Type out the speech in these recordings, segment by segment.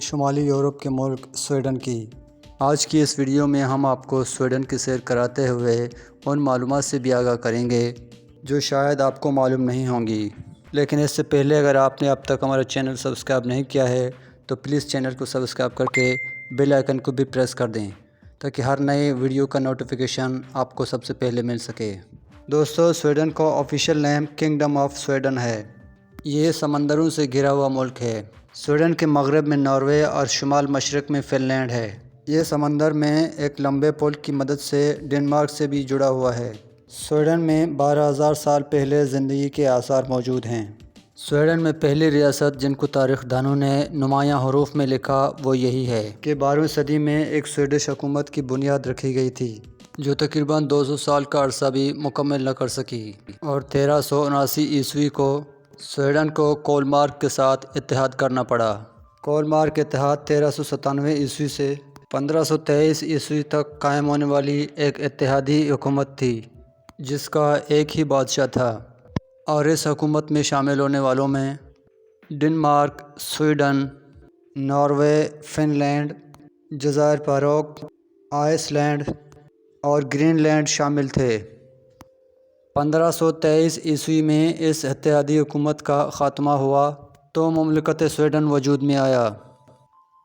شمالی یورپ کے ملک سویڈن کی۔ آج کی اس ویڈیو میں ہم آپ کو سویڈن کی سیر کراتے ہوئے ان معلومات سے بھی آگاہ کریں گے جو شاید آپ کو معلوم نہیں ہوں گی، لیکن اس سے پہلے اگر آپ نے اب تک ہمارا چینل سبسکرائب نہیں کیا ہے تو پلیز چینل کو سبسکرائب کر کے بیل آئیکن کو بھی پریس کر دیں تاکہ ہر نئے ویڈیو کا نوٹیفیکیشن آپ کو سب سے پہلے مل سکے۔ دوستو، سویڈن کا official name kingdom of Sweden ہے۔ یہ سمندروں سے گھرا ہوا ملک ہے۔ سویڈن کے مغرب میں ناروے اور شمال مشرق میں فن لینڈ ہے۔ یہ سمندر میں ایک لمبے پل کی مدد سے ڈنمارک سے بھی جڑا ہوا ہے۔ سویڈن میں 12,000 سال پہلے زندگی کے آثار موجود ہیں۔ سویڈن میں پہلی ریاست جن کو تاریخ دانوں نے نمایاں حروف میں لکھا وہ یہی ہے کہ 12ویں صدی میں ایک سویڈش حکومت کی بنیاد رکھی گئی تھی جو تقریباً 200 سال کا عرصہ بھی مکمل نہ کر سکی، اور 1379 عیسوی کو سویڈن کو کولمارک کے ساتھ اتحاد کرنا پڑا۔ کولمارک اتحاد 1397 عیسوی سے 1523 عیسوی تک قائم ہونے والی ایک اتحادی حکومت تھی جس کا ایک ہی بادشاہ تھا، اور اس حکومت میں شامل ہونے والوں میں Denmark, Sweden, Norway, Finland, جزائر فاروق، آئس لینڈ اور گرین لینڈ شامل تھے۔ 1523 عیسوی میں اس اتحادی حکومت کا خاتمہ ہوا تو مملکت سویڈن وجود میں آیا۔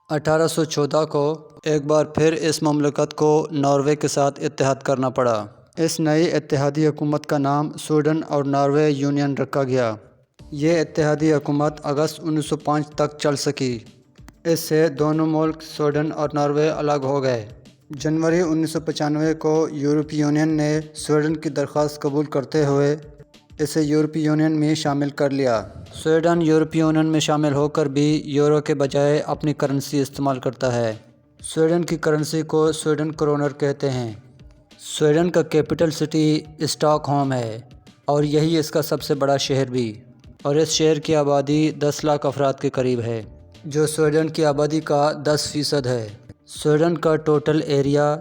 1814 کو ایک بار پھر اس مملکت کو ناروے کے ساتھ اتحاد کرنا پڑا۔ اس نئی اتحادی حکومت کا نام سویڈن اور ناروے یونین رکھا گیا۔ یہ اتحادی حکومت اگست 1905 تک چل سکی۔ اس سے دونوں ملک سویڈن اور ناروے الگ ہو گئے۔ جنوری 1995 کو یورپی یونین نے سویڈن کی درخواست قبول کرتے ہوئے اسے یورپی یونین میں شامل کر لیا۔ سویڈن یورپی یونین میں شامل ہو کر بھی یورو کے بجائے اپنی کرنسی استعمال کرتا ہے۔ سویڈن کی کرنسی کو سویڈن کرونر کہتے ہیں۔ سویڈن کا کیپٹل سٹی اسٹاک ہوم ہے اور یہی اس کا سب سے بڑا شہر بھی، اور اس شہر کی آبادی 10 لاکھ افراد کے قریب ہے جو سویڈن کی آبادی کا 10% ہے۔ سویڈن کا ٹوٹل ایریا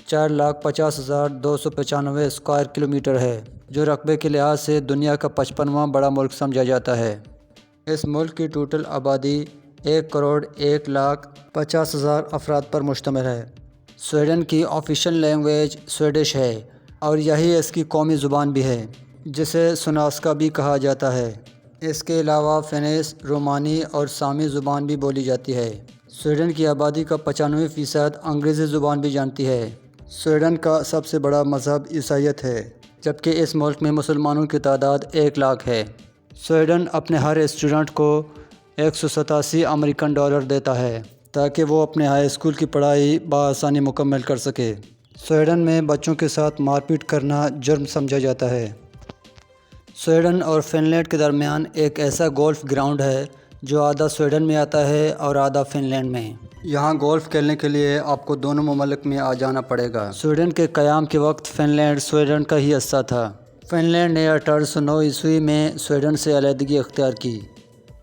4,50,295 اسکوائر کلومیٹر ہے جو رقبے کے لحاظ سے دنیا کا 55واں بڑا ملک سمجھا جاتا ہے۔ اس ملک کی ٹوٹل آبادی 1,01,50,000 افراد پر مشتمل ہے۔ سویڈن کی آفیشیل لینگویج سویڈش ہے اور یہی اس کی قومی زبان بھی ہے جسے سوناسکا بھی کہا جاتا ہے۔ اس کے علاوہ فینیش، رومانی اور سامی زبان بھی بولی جاتی ہے۔ سویڈن کی آبادی کا 95% انگریزی زبان بھی جانتی ہے۔ سویڈن کا سب سے بڑا مذہب عیسائیت ہے، جبکہ اس ملک میں مسلمانوں کی تعداد 1 لاکھ ہے۔ سویڈن اپنے ہر اسٹوڈنٹ کو $187 امریکن دیتا ہے تاکہ وہ اپنے ہائی اسکول کی پڑھائی بآسانی مکمل کر سکے۔ سویڈن میں بچوں کے ساتھ مار پیٹ کرنا جرم سمجھا جاتا ہے۔ سویڈن اور فن لینڈ کے درمیان ایک ایسا گولف گراؤنڈ ہے جو آدھا سویڈن میں آتا ہے اور آدھا فن لینڈ میں۔ یہاں گولف کھیلنے کے لیے آپ کو دونوں ممالک میں آ جانا پڑے گا۔ سویڈن کے قیام کے وقت فن لینڈ سویڈن کا ہی حصہ تھا۔ فن لینڈ نے 1809 عیسوی میں سویڈن سے علیحدگی اختیار کی۔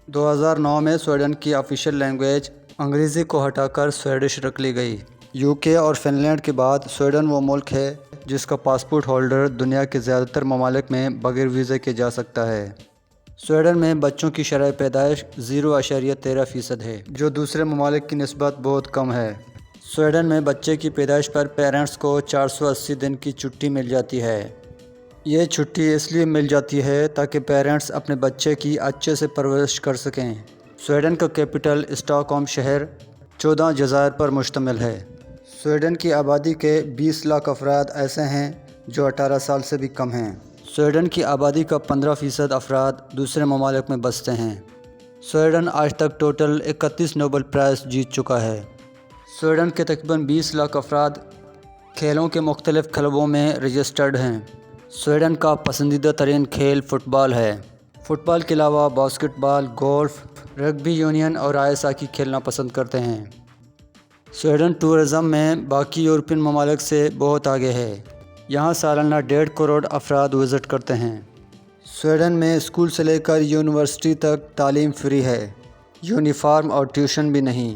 2009 میں سویڈن کی آفیشیل لینگویج انگریزی کو ہٹا کر سویڈش رکھ لی گئی۔ UK اور فن لینڈ کے بعد سویڈن وہ ملک ہے جس کا پاسپورٹ ہولڈر دنیا کے زیادہ تر ممالک میں بغیر ویزے کے جا سکتا ہے۔ سویڈن میں بچوں کی شرح پیدائش 0.13% ہے جو دوسرے ممالک کی نسبت بہت کم ہے۔ سویڈن میں بچے کی پیدائش پر پیرنٹس کو 480 دن کی چھٹی مل جاتی ہے۔ یہ چھٹی اس لیے مل جاتی ہے تاکہ پیرنٹس اپنے بچے کی اچھے سے پرورش کر سکیں۔ سویڈن کا کیپٹل اسٹاک ہوم شہر 14 جزائر پر مشتمل ہے۔ سویڈن کی آبادی کے 20 لاکھ افراد ایسے ہیں جو 18 سال سے بھی کم ہیں۔ سویڈن کی آبادی کا 15% افراد دوسرے ممالک میں بستے ہیں۔ سویڈن آج تک ٹوٹل 31 نوبل پرائز جیت چکا ہے۔ سویڈن کے تقریباً 20 لاکھ افراد کھیلوں کے مختلف کلبوں میں رجسٹرڈ ہیں۔ سویڈن کا پسندیدہ ترین کھیل فٹ بال ہے۔ فٹ بال کے علاوہ باسکٹ بال، گولف، رگبی یونین اور آئس ہاکی کھیلنا پسند کرتے ہیں۔ سویڈن ٹورزم میں باقی یورپین ممالک سے بہت آگے ہے۔ یہاں سالانہ 1.5 کروڑ افراد وزٹ کرتے ہیں۔ سویڈن میں اسکول سے لے کر یونیورسٹی تک تعلیم فری ہے۔ یونیفارم اور ٹیوشن بھی نہیں۔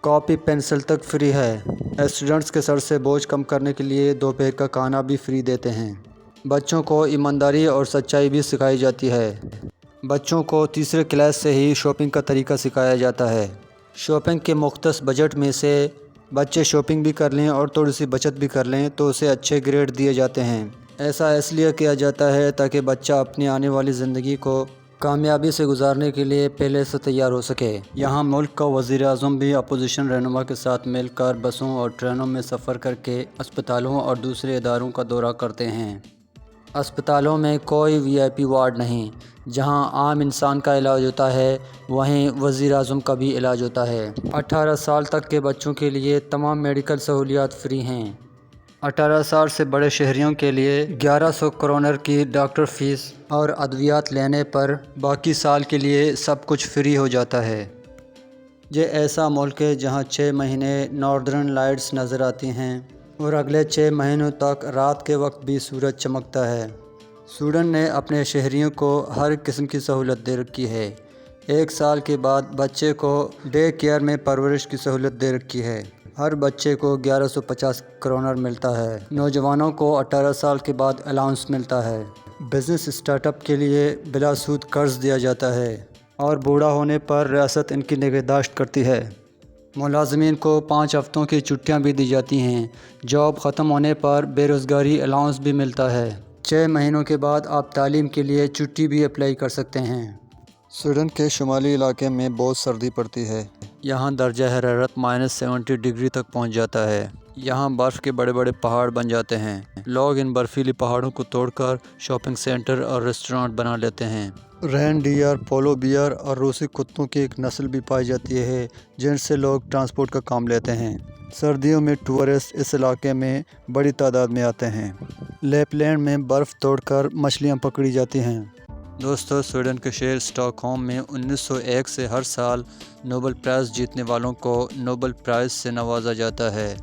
کاپی پنسل تک فری ہے۔ اسٹوڈنٹس کے سر سے بوجھ کم کرنے کے لیے دوپہر کا کھانا بھی فری دیتے ہیں۔ بچوں کو ایمانداری اور سچائی بھی سکھائی جاتی ہے۔ بچوں کو تیسرے کلاس سے ہی شاپنگ کا طریقہ سکھایا جاتا ہے۔ شاپنگ کے مختص بجٹ میں سے بچے شاپنگ بھی کر لیں اور تھوڑی سی بچت بھی کر لیں تو اسے اچھے گریڈ دیے جاتے ہیں۔ ایسا اس لیے کیا جاتا ہے تاکہ بچہ اپنی آنے والی زندگی کو کامیابی سے گزارنے کے لیے پہلے سے تیار ہو سکے۔ یہاں ملک کا وزیر اعظم بھی اپوزیشن رہنما کے ساتھ مل کر بسوں اور ٹرینوں میں سفر کر کے اسپتالوں اور دوسرے اداروں کا دورہ کرتے ہیں۔ اسپتالوں میں کوئی VIP وارڈ نہیں۔ جہاں عام انسان کا علاج ہوتا ہے وہیں وزیر اعظم کا بھی علاج ہوتا ہے۔ 18 سال تک کے بچوں کے لیے تمام میڈیکل سہولیات فری ہیں۔ 18 سال سے بڑے شہریوں کے لیے 1100 کرونر کی ڈاکٹر فیس اور ادویات لینے پر باقی سال کے لیے سب کچھ فری ہو جاتا ہے۔ یہ ایسا ملک ہے جہاں 6 مہینے ناردرن لائٹس نظر آتی ہیں اور اگلے 6 مہینوں تک رات کے وقت بھی سورج چمکتا ہے۔ سویڈن نے اپنے شہریوں کو ہر قسم کی سہولت دے رکھی ہے۔ 1 سال کے بعد بچے کو ڈے کیئر میں پرورش کی سہولت دے رکھی ہے۔ ہر بچے کو 1150 کرونر ملتا ہے۔ نوجوانوں کو 18 سال کے بعد الاؤنس ملتا ہے۔ بزنس اسٹارٹ اپ کے لیے بلا سود قرض دیا جاتا ہے اور بوڑھا ہونے پر ریاست ان کی نگہداشت کرتی ہے۔ ملازمین کو 5 ہفتوں کی چھٹیاں بھی دی جاتی ہیں۔ جاب ختم ہونے پر بے روزگاری الاؤنس بھی ملتا ہے۔ 6 مہینوں کے بعد آپ تعلیم کے لیے چھٹی بھی اپلائی کر سکتے ہیں۔ سویڈن کے شمالی علاقے میں بہت سردی پڑتی ہے۔ یہاں درجہ حرارت -70 ڈگری تک پہنچ جاتا ہے۔ یہاں برف کے بڑے بڑے پہاڑ بن جاتے ہیں۔ لوگ ان برفیلی پہاڑوں کو توڑ کر شاپنگ سینٹر اور ریسٹورانٹ بنا لیتے ہیں۔ رین ڈیئر، پولو بیئر اور روسی کتوں کی ایک نسل بھی پائی جاتی ہے جن سے لوگ ٹرانسپورٹ کا کام لیتے ہیں۔ سردیوں میں ٹورسٹ اس علاقے میں بڑی تعداد میں آتے ہیں۔ لیپ لینڈ میں برف توڑ کر مچھلیاں پکڑی جاتی ہیں۔ دوستو، سویڈن کے شہر اسٹاک ہوم میں 1901 سے ہر سال نوبل پرائز جیتنے والوں کو نوبل پرائز سے نوازا جاتا ہے۔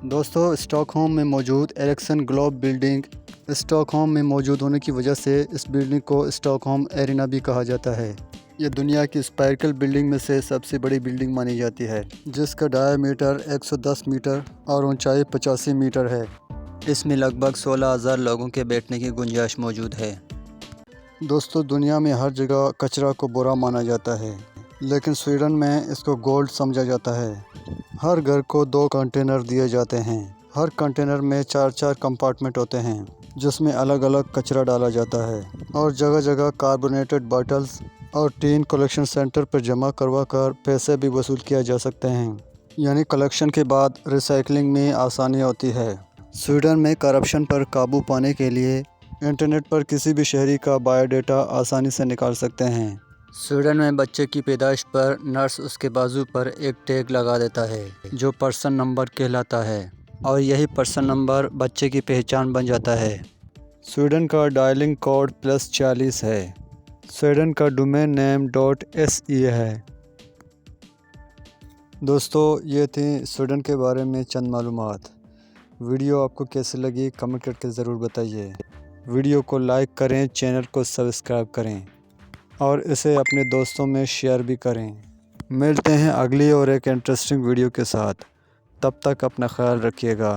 دوستو، اسٹاک ہوم میں موجود Erikson Globe building stock home میں موجود ہونے کی وجہ سے اس بلڈنگ کو اسٹاک ہوم ایرینا بھی کہا جاتا ہے۔ یہ دنیا کی اسپائرکل بلڈنگ میں سے سب سے بڑی بلڈنگ مانی جاتی ہے جس کا ڈایا میٹر 110 میٹر اور اونچائی 85 میٹر ہے۔ اس میں لگ بھگ 16,000 لوگوں کے بیٹھنے کی گنجائش موجود ہے۔ دوستو، دنیا میں ہر جگہ کچرا کو برا مانا جاتا ہے لیکن سویڈن میں اس کو گولڈ سمجھا جاتا ہے۔ ہر گھر کو 2 کنٹینر دیے جاتے ہیں۔ ہر کنٹینر میں 4 کمپارٹمنٹ ہوتے ہیں جس میں الگ الگ کچرا ڈالا جاتا ہے اور جگہ جگہ کاربونیٹڈ باٹلز اور ٹین کلیکشن سینٹر پر جمع کروا کر پیسے بھی وصول کیا جا سکتے ہیں، یعنی کلیکشن کے بعد ریسائکلنگ میں آسانی ہوتی ہے۔ سویڈن میں کرپشن پر قابو پانے کے لیے انٹرنیٹ پر کسی بھی شہری کا بایو ڈیٹا آسانی سے نکال سکتے ہیں۔ سویڈن میں بچے کی پیدائش پر نرس اس کے بازو پر ایک ٹیگ لگا دیتا ہے جو پرسن نمبر کہلاتا ہے اور یہی پرسن نمبر بچے کی پہچان بن جاتا ہے۔ سویڈن کا ڈائلنگ کوڈ +40 ہے۔ سویڈن کا ڈومین نیم .se ہے۔ دوستو، یہ تھیں سویڈن کے بارے میں چند معلومات۔ ویڈیو آپ کو کیسے لگی کمنٹ کر کے ضرور بتائیے۔ ویڈیو کو لائک کریں، چینل کو سبسکرائب کریں اور اسے اپنے دوستوں میں شیئر بھی کریں۔ ملتے ہیں اگلی اور ایک انٹرسٹنگ ویڈیو کے ساتھ۔ تب تک اپنا خیال رکھیے گا۔